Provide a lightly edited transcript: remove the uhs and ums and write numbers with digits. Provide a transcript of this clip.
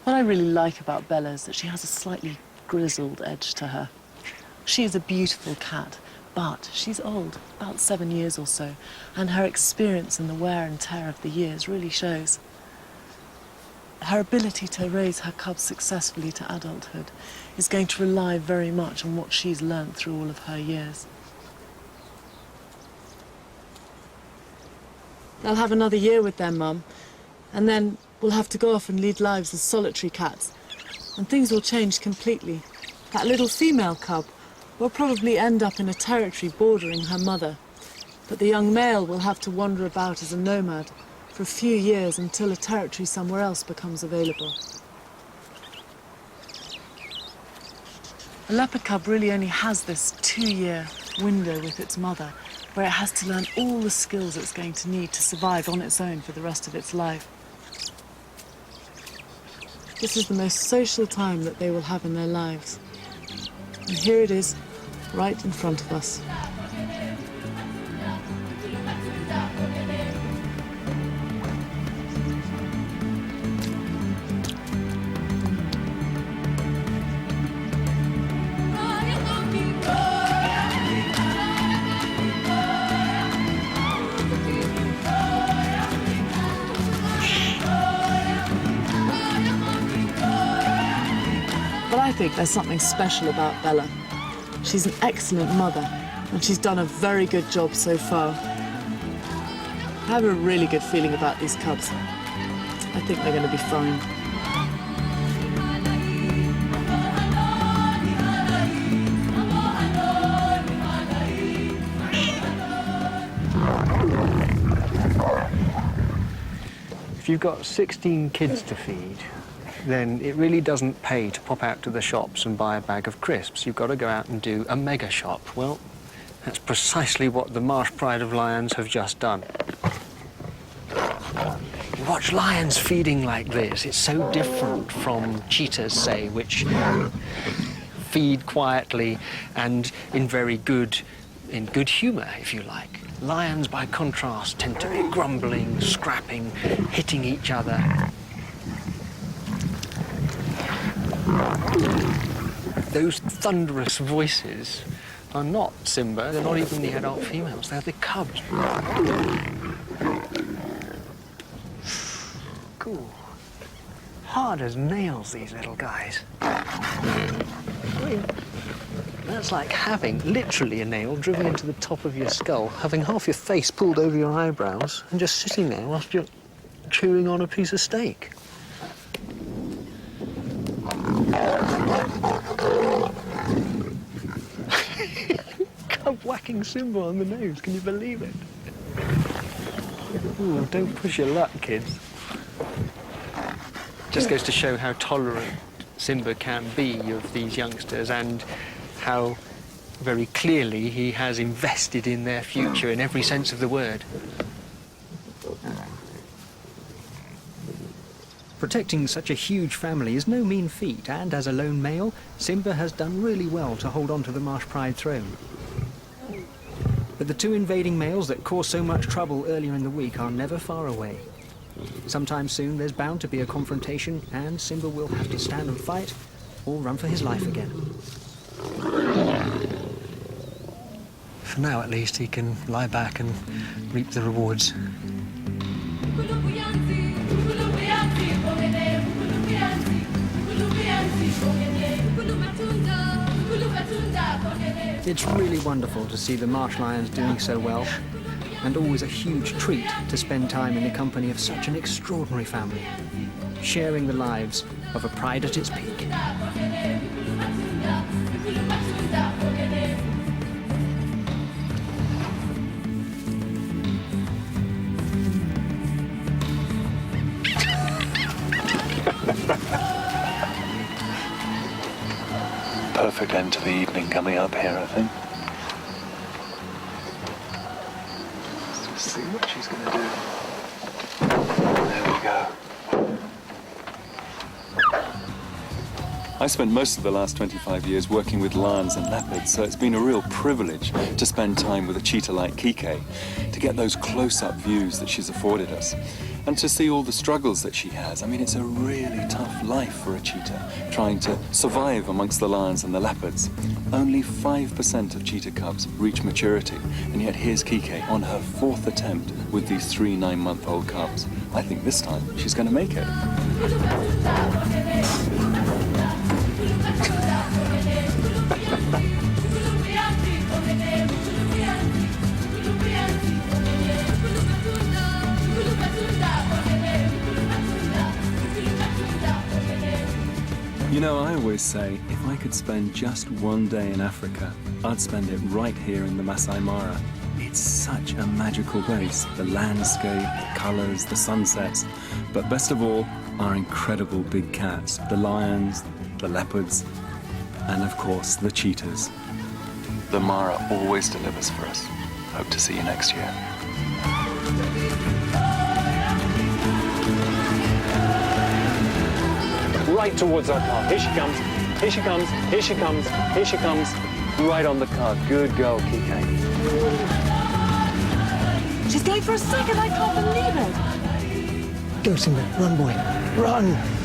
What I really like about Bella is that she has a slightly grizzled edge to her. She is a beautiful cat, but she's old, about 7 years or so, and her experience in the wear and tear of the years really shows. Her ability to raise her cubs successfully to adulthood is going to rely very much on what she's learnt through all of her years. They'll have another year with their mum, and then we'll have to go off and lead lives as solitary cats, and things will change completely. That little female cub will probably end up in a territory bordering her mother, but the young male will have to wander about as a nomad for a few years until a territory somewhere else becomes available. A leopard cub really only has this 2-year window with its mother, where it has to learn all the skills it's going to need to survive on its own for the rest of its life. This is the most social time that they will have in their lives. And here it is, right in front of us. But I think there's something special about Bella. She's an excellent mother, and she's done a very good job so far. I have a really good feeling about these cubs. I think they're going to be fine. If you've got 16 kids to feed, then it really doesn't pay to pop out to the shops and buy a bag of crisps. You've got to go out and do a mega shop. Well, that's precisely what the Marsh Pride of Lions have just done. You watch lions feeding like this. It's so different from cheetahs, say, which feed quietly and in good humour, if you like. Lions, by contrast, tend to be grumbling, scrapping, hitting each other. Those thunderous voices are not Simba, they're not even the adult females, they're the cubs. Cool. Hard as nails, these little guys. That's like having literally a nail driven into the top of your skull, having half your face pulled over your eyebrows, and just sitting there whilst you're chewing on a piece of steak. Cub whacking Simba on the nose, can you believe it? Ooh, don't push your luck, kids. Just goes to show how tolerant Simba can be of these youngsters and how very clearly he has invested in their future in every sense of the word. Protecting such a huge family is no mean feat, and as a lone male, Simba has done really well to hold on to the Marsh Pride throne. But the two invading males that caused so much trouble earlier in the week are never far away. Sometime soon there's bound to be a confrontation, and Simba will have to stand and fight or run for his life again. For now, at least, he can lie back and reap the rewards. It's really wonderful to see the marsh lions doing so well, and always a huge treat to spend time in the company of such an extraordinary family, sharing the lives of a pride at its peak. Perfect end to the evening coming up here, I think. Let's just see what she's going to do. There we go. I spent most of the last 25 years working with lions and leopards, so it's been a real privilege to spend time with a cheetah like Kike, to get those close-up views that she's afforded us, and to see all the struggles that she has. I mean, it's a really tough life for a cheetah, trying to survive amongst the lions and the leopards. Only 5% of cheetah cubs reach maturity, and yet here's Kike on her 4th attempt with these 3 9-month-old cubs. I think this time she's going to make it. You know, I always say, if I could spend just one day in Africa, I'd spend it right here in the Masai Mara. It's such a magical place. The landscape, the colors, the sunsets, but best of all, our incredible big cats, the lions, the leopards, and of course, the cheetahs. The Mara always delivers for us. Hope to see you next year. Right towards our car. Here she comes. Here she comes. Here she comes. Here she comes. Right on the car. Good girl, Kike. She's going for a second. I can't believe it. Go, Simba. Run, boy. Run.